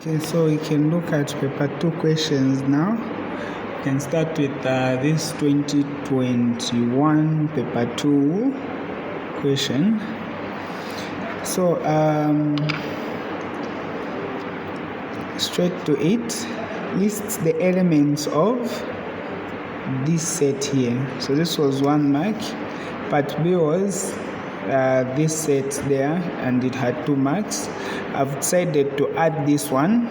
Okay, so we can look at paper 2 questions now. We can start with this 2021 paper 2 question. So straight to it, lists the elements of this set here. So this was 1 mark. Part B was this set there, and it had 2 marks. I've decided to add this one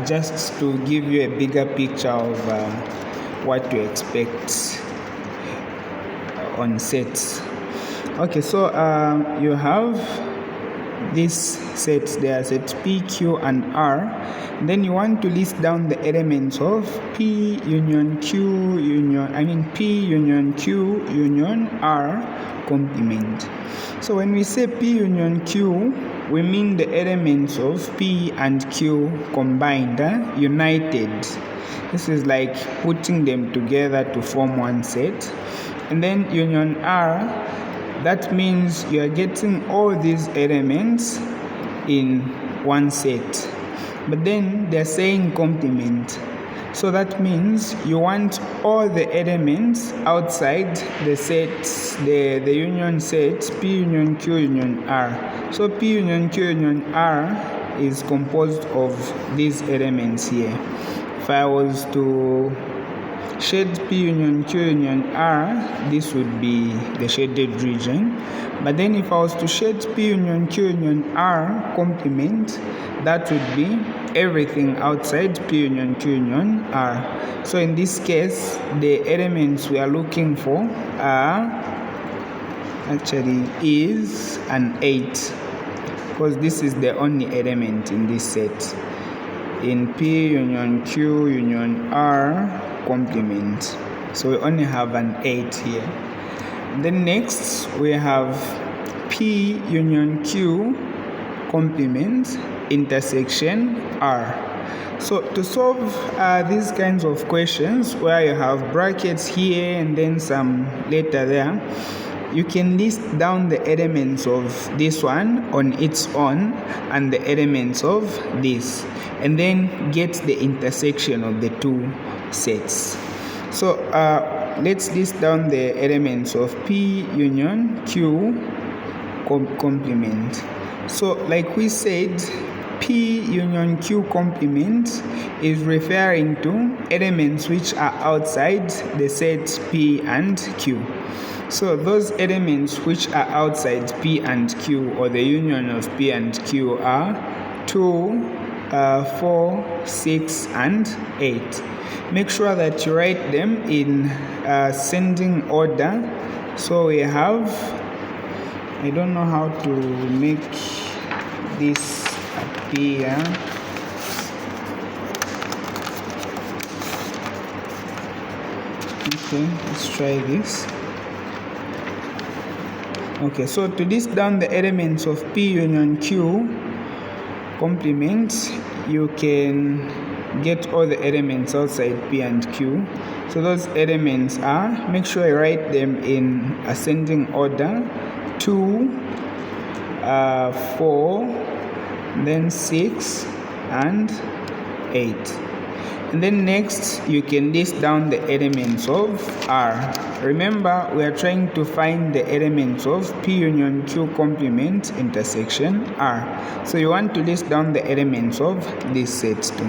just to give you a bigger picture of what to expect on sets. Okay, so you have this set there, set P, Q, and R. Then you want to list down the elements of P union Q union, P union Q union R complement. So when we say P union Q, we mean the elements of P and Q combined, united. This is like putting them together to form one set. And then union R, that means you are getting all these elements in one set. But then they're saying complement. So that means you want all the elements outside the sets, the union set P union Q union R. So P union Q union R is composed of these elements here. If I was to shade P union Q union R, this would be the shaded region. But then if I was to shade P union Q union R complement, that would be everything outside P union Q union R. So in this case, the elements we are looking for are is an 8, because this is the only element in this set, in P union Q union R complement. So we only have an 8 here. Then next we have P union Q complement intersection R. So to solve these kinds of questions where you have brackets here and then some letter there, you can list down the elements of this one on its own and the elements of this, and then get the intersection of the two sets. So let's list down the elements of P union Q complement. So like we said, P union Q complement is referring to elements which are outside the set P and Q. So those elements which are outside P and Q, or the union of P and Q, are 2, 4, 6, and 8. Make sure that you write them in ascending order. So we have, I don't know how to make this appear. Okay, let's try this. Okay, so to list down the elements of P union Q complement, you can get all the elements outside P and Q. So those elements are, make sure you write them in ascending order: 2, 4, then 6, and 8. And then next you can list down the elements of R. Remember, we are trying to find the elements of P union Q complement intersection R. So you want to list down the elements of these sets too.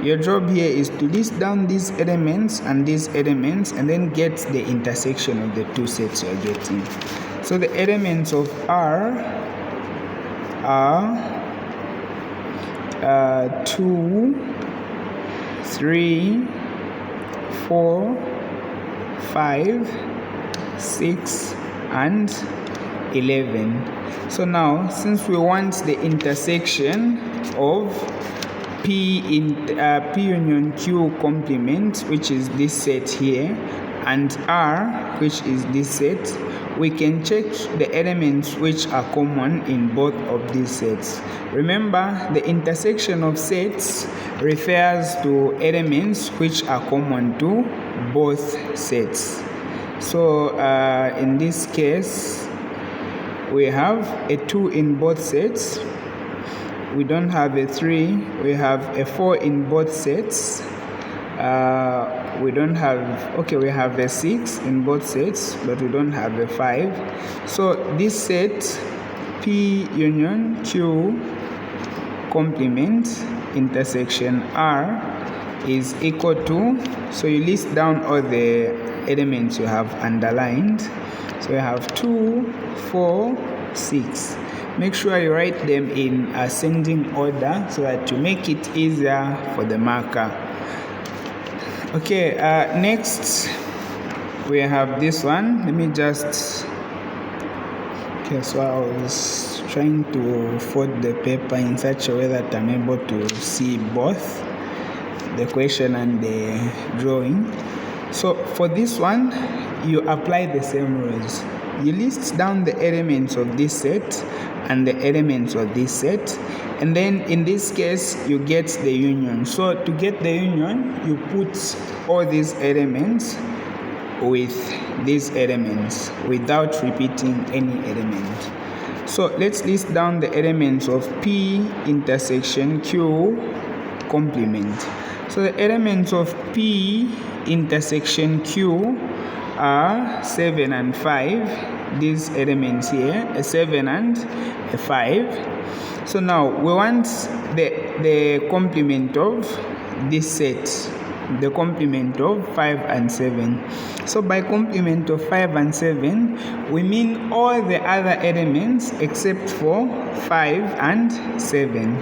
Your job here is to list down these elements and these elements, and then get the intersection of the two sets you are getting. So the elements of R are 2, 3, 4, 5, 6, and 11. So now, since we want the intersection of P union Q complement, which is this set here, and R, which is this set, we can check the elements which are common in both of these sets. Remember, the intersection of sets refers to elements which are common to both sets. So in this case, we have a 2 in both sets, we don't have a 3. We have a 4 in both sets. We don't have, okay, we have a 6 in both sets, but we don't have a 5. So this set P union Q complement intersection R is equal to, so you list down all the elements you have underlined. So you have 2, 4, 6. Make sure you write them in ascending order so that you make it easier for the marker. Okay, next we have this one. Let me just, okay, so I was trying to fold the paper in such a way that I'm able to see both the question and the drawing. So for this one, you apply the same rules. You list down the elements of this set and the elements of this set, and then in this case you get the union. So to get the union, you put all these elements with these elements without repeating any element. So let's list down the elements of P intersection Q complement. So the elements of P intersection Q are 7 and 5. These elements here, a 7 and a 5. So now we want the complement of this set, the complement of 5 and 7. So by complement of 5 and 7, we mean all the other elements except for 5 and 7.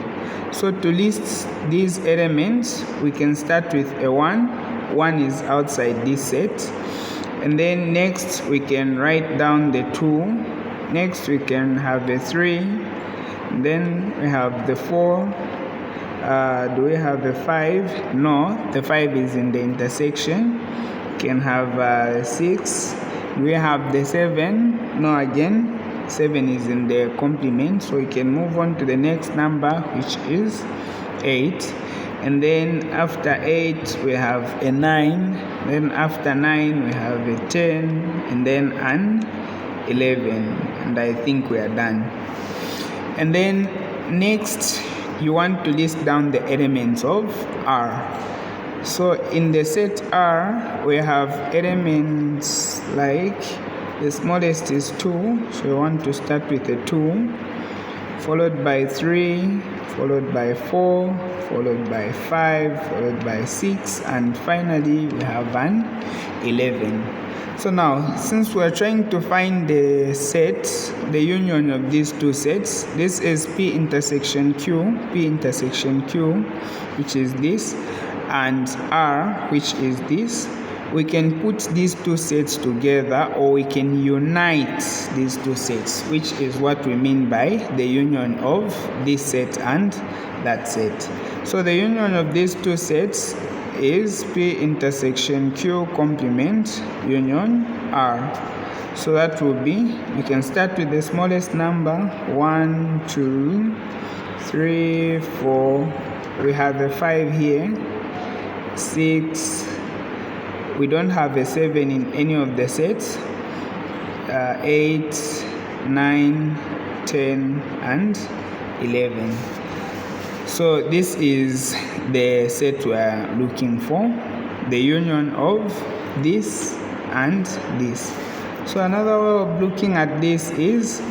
So to list these elements, we can start with a 1. 1 is outside this set. And then next we can write down the 2. Next we can have a 3. And then we have the 4. Do we have a 5? No, the 5 is in the intersection. We can have 6. Do we have the 7? No, again. 7 is in the complement, so we can move on to the next number, which is 8. And then after 8 we have a 9. Then after 9 we have a 10, and then an 11. And I think we are done. And then next you want to list down the elements of R. So in the set R we have elements like, the smallest is 2, so we want to start with a 2, followed by 3, followed by 4, followed by 5, followed by 6, and finally we have an 11. So now, since we are trying to find the set, the union of these two sets, this is P intersection Q, which is this, and R, which is this. We can put these two sets together, or we can unite these two sets, which is what we mean by the union of this set and that set. So the union of these two sets is P intersection Q complement union R. So that will be, we can start with the smallest number, 1, 2, 3, 4. We have a 5 here, 6. We don't have a 7 in any of the sets. 8, 9, 10, and 11. So this is the set we are looking for, the union of this and this. So another way of looking at this is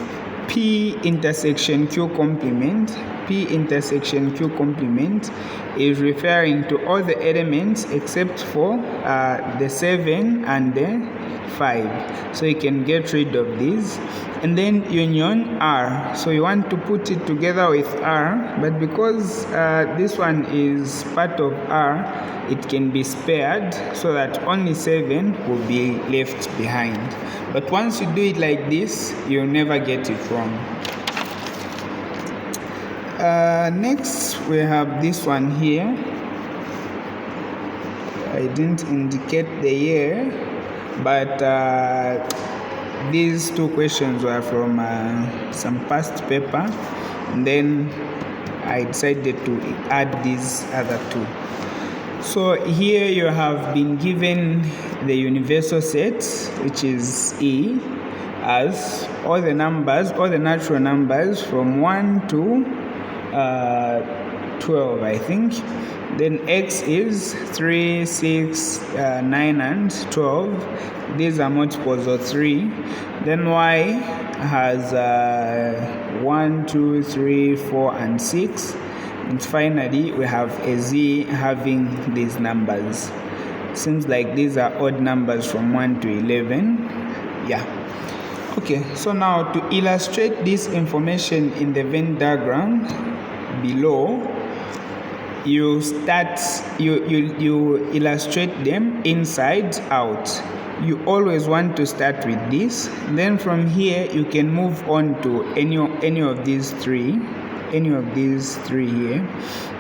P intersection Q complement. P intersection Q complement is referring to all the elements except for the 7 and the 5. So you can get rid of these. And then union R. So you want to put it together with R, but because this one is part of R, it can be spared so that only 7 will be left behind. But once you do it like this, you'll never get it wrong. Next we have this one here. I didn't indicate the year, but these two questions were from some past paper, and then I decided to add these other two. So here you have been given the universal set, which is E, as all the numbers, all the natural numbers from 1 to 12, I think. Then x is 3, 6, 9 and 12. These are multiples of 3. Then y has 1, 2, 3, 4 and 6. And finally we have a z having these numbers. Seems like these are odd numbers from 1 to 11. Yeah. Okay, so now to illustrate this information in the Venn diagram below, you illustrate them inside out. You always want to start with this. Then from here you can move on to any of these three here.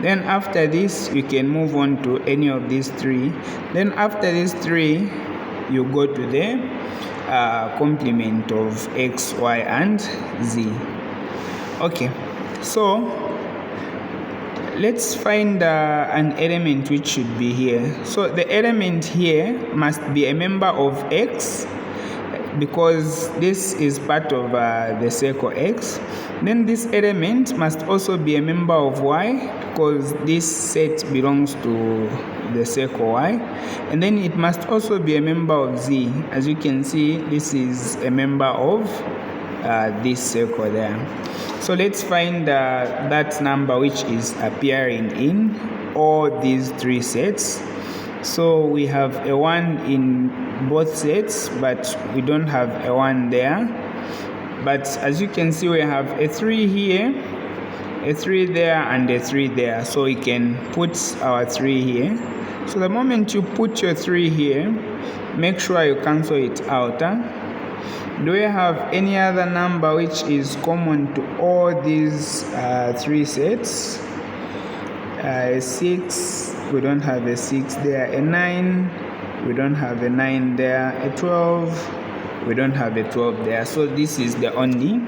Then after this you can move on to any of these three. Then after these three you go to the complement of x, y and z. Okay, so let's find an element which should be here. So the element here must be a member of x, because this is part of the circle x. Then this element must also be a member of y, because this set belongs to the circle y. And then it must also be a member of z. As you can see, this is a member of this circle there. So let's find that number which is appearing in all these three sets. So we have a 1 in both sets, but we don't have a 1 there. But as you can see, we have a 3 here, a 3 there, and a 3 there. So we can put our 3 here. So the moment you put your 3 here, make sure you cancel it out. Do we have any other number which is common to all these three sets? A 6, we don't have a 6 there. A 9, we don't have a 9 there. A 12, we don't have a 12 there. So this is the only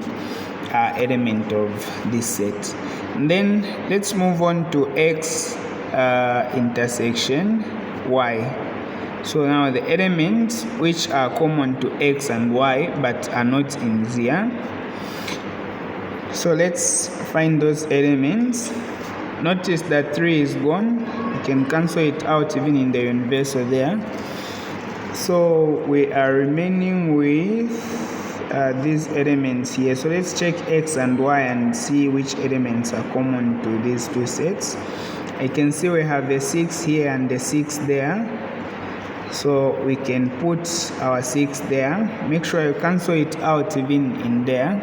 element of this set. And then let's move on to x intersection y. So now the elements which are common to x and y but are not in here. So let's find those elements. Notice that 3 is gone. You can cancel it out even in the universal there. So we are remaining with these elements here. So let's check x and y and see which elements are common to these two sets. I can see we have a 6 here and a 6 there. So we can put our 6 there. Make sure you cancel it out even in there.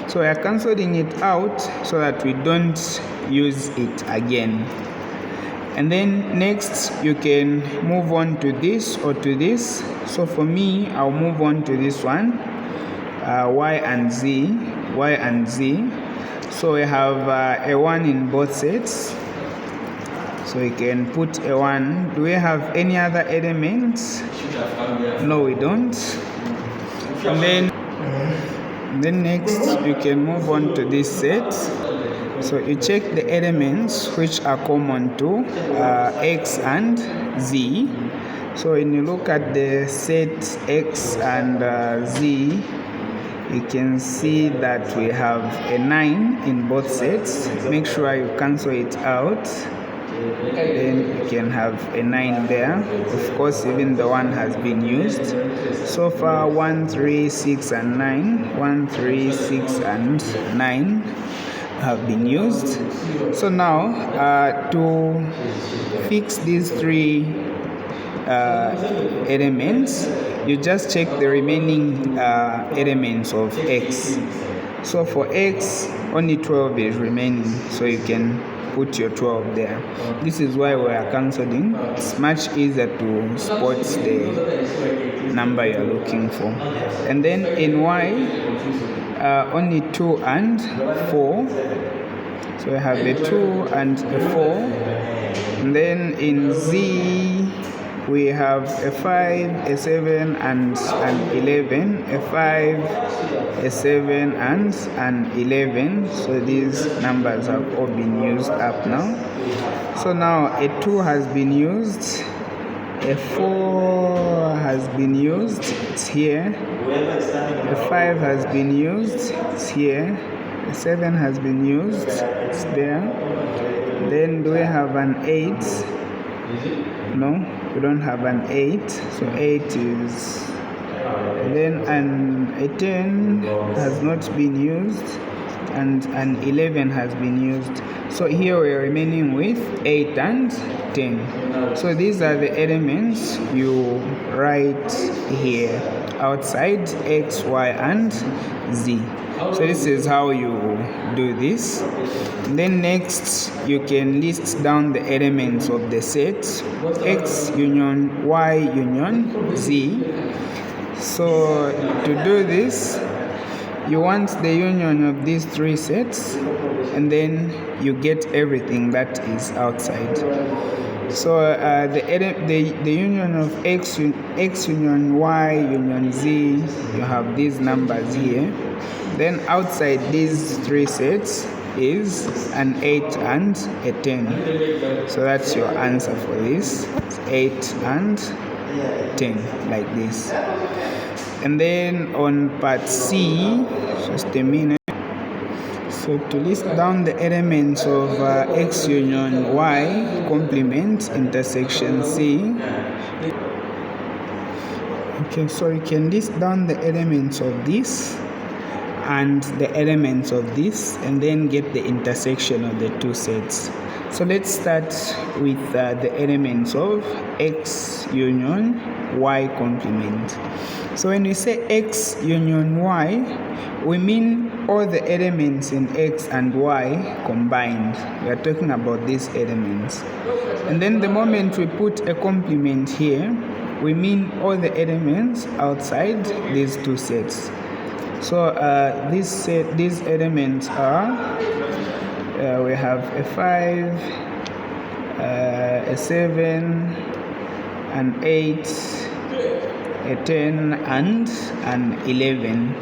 So we are cancelling it out so that we don't use it again. And then next you can move on to this or to this. So for me, I'll move on to this one, y and z. So we have a 1 in both sets. So we can put a 1. Do we have any other elements? No, we don't. And then next you can move on to this set. So you check the elements which are common to x and z. So when you look at the set x and z, you can see that we have a 9 in both sets. Make sure you cancel it out. Then you can have a 9 there. Of course, even the 1 has been used. So far 1, 3, 6 and 9. 1, 3, 6 and 9 have been used. So now to fix these three elements, you just check the remaining elements of x. So for x, only 12 is remaining, so you can put your 12 there. This is why we are cancelling. It's much easier to spot the number you're looking for. And then in y, only 2 and 4. So we have a 2 and a 4. And then in z, we have a 5, a 7 and an 11. A 5, a 7 and an 11. So these numbers have all been used up now. So now a 2 has been used, a 4 has been used, it's here. A 5 has been used, it's here. A 7 has been used, it's there. Then do we have an 8? No, we don't have an 8, so 8 is, then a 10 has not been used, and an 11 has been used. So here we are remaining with 8 and 10. So these are the elements you write here outside X, Y, and Z. So this is how you do this. Then next you can list down the elements of the set X union Y union Z. So to do this, you want the union of these three sets, and then you get everything that is outside. So the union of X union Y union Z, you have these numbers here. Then outside these three sets is an 8 and a 10. So that's your answer for this. It's 8 and 10, like this. And then on part C, just a minute. So to list down the elements of X union Y complement intersection C. Okay, so you can list down the elements of this and the elements of this, and then get the intersection of the two sets. So let's start with the elements of X union Y complement. So when we say X union Y, we mean all the elements in X and Y combined. We are talking about these elements. And then the moment we put a complement here, we mean all the elements outside these two sets. So these elements are, we have a 5, a 7, an 8, a 10, and an 11.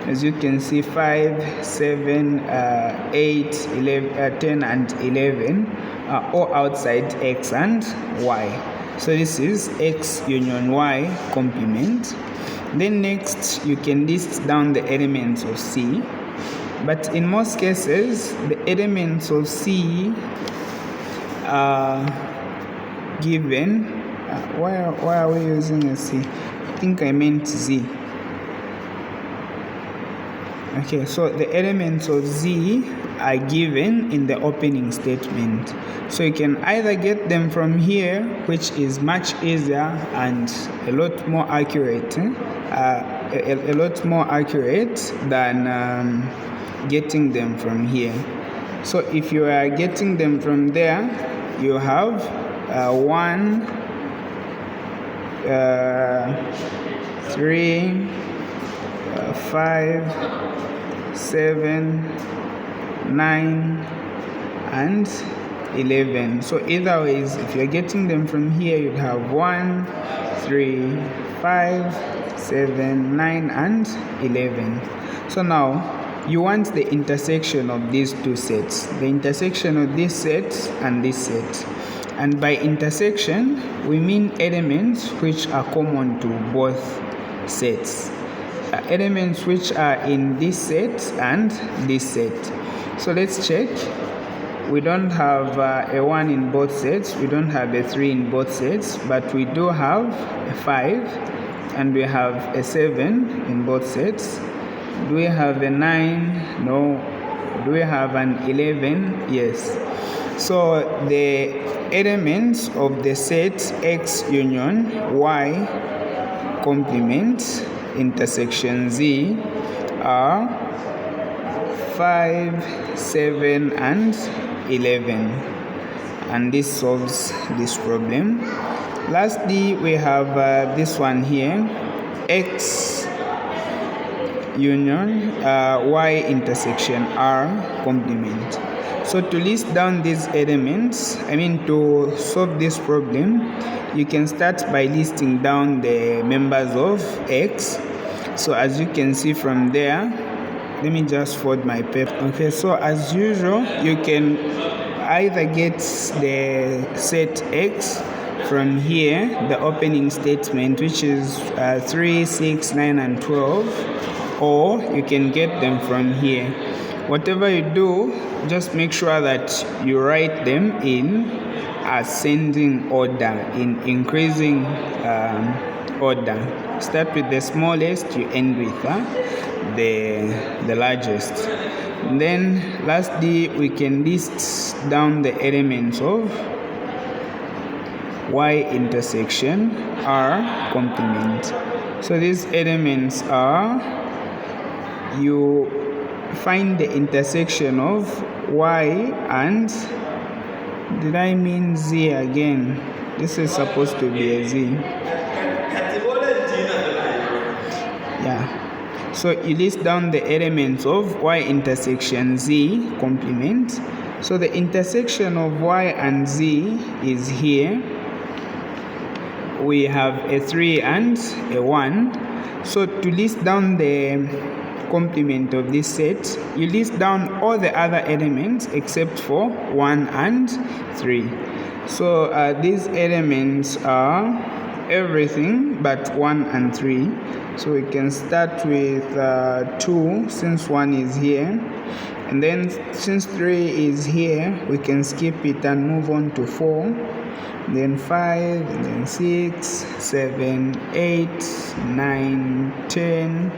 As you can see, 5, 7, 8, 11, 10, and 11 are all outside X and Y. So this is X union Y complement. Then next, you can list down the elements of C. But in most cases, the elements of C are given. Why are we using a C? I think I meant Z. Okay, so the elements of Z are given in the opening statement. So you can either get them from here, which is much easier and a lot more accurate, a lot more accurate than getting them from here. So if you are getting them from there, you have 1, 3, 5, 7, 9, and 11. So either ways, if you're getting them from here, you'd have 1, 3, 5, 7, 9, and 11. So now you want the intersection of these two sets, the intersection of this set and this set. And by intersection, we mean elements which are common to both sets. Elements which are in this set and this set. So let's check. We don't have a 1 in both sets, we don't have a 3 in both sets, but we do have a 5 and we have a 7 in both sets. Do we have a 9? No. Do we have an 11? Yes. So the elements of the set X union Y complement intersection Z are 5, 7, and 11. And this solves this problem. Lastly, we have this one here, X union Y intersection R complement. So to list down these elements, to solve this problem, you can start by listing down the members of X. So as you can see from there, let me just fold my paper. Okay, so as usual, you can either get the set X from here, the opening statement, which is 3, 6, 9, and 12, or you can get them from here. whatever you do, just make sure that you write them in ascending order, in increasing order. Start with the smallest, you end with the largest. Then lastly, we can list down the elements of y intersection r complement. So these elements are, you find the intersection of y and, did I mean z again? This is supposed to be a z. Yeah. So you list down the elements of y intersection z complement. So the intersection of y and z is here. We have a 3 and a 1. So to list down the complement of this set, you list down all the other elements except for 1 and 3. So these elements are everything but 1 and 3. So we can start with 2 since 1 is here, and then since 3 is here, we can skip it and move on to 4, then 5, and then 6, 7, 8, 9, 10,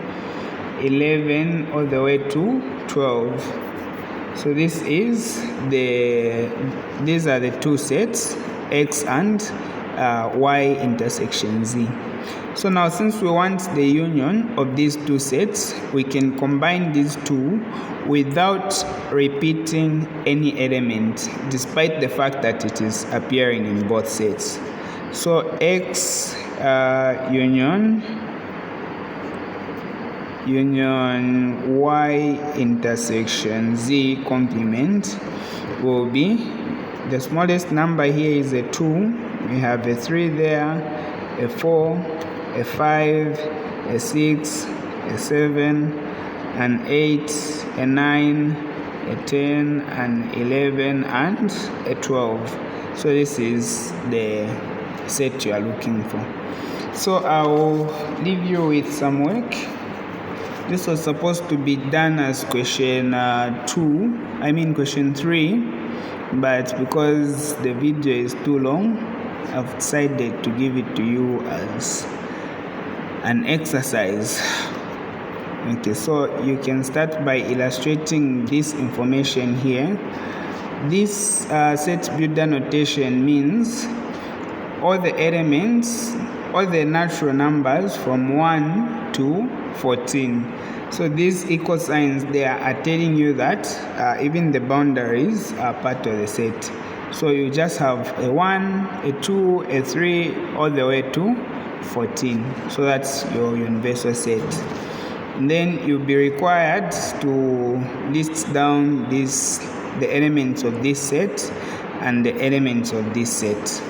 11, all the way to 12. So these are the two sets, x and y intersection z. So now, since we want the union of these two sets, we can combine these two without repeating any element, despite the fact that it is appearing in both sets. So x union y intersection z complement will be, the smallest number here is a 2, we have a 3 there, a 4, a 5, a 6, a 7, an 8, a 9, a 10, an 11, and a 12. So this is the set you are looking for. So I'll leave you with some work. This was supposed to be done as question 3, but because the video is too long, I've decided to give it to you as an exercise. Okay, so you can start by illustrating this information here. This set builder notation means all the elements, all the natural numbers from 1 to 14. So these equal signs, they are telling you that even the boundaries are part of the set. So you just have a 1, a 2, a 3, all the way to 14. So that's your universal set. And then you'll be required to list down the elements of this set and the elements of this set.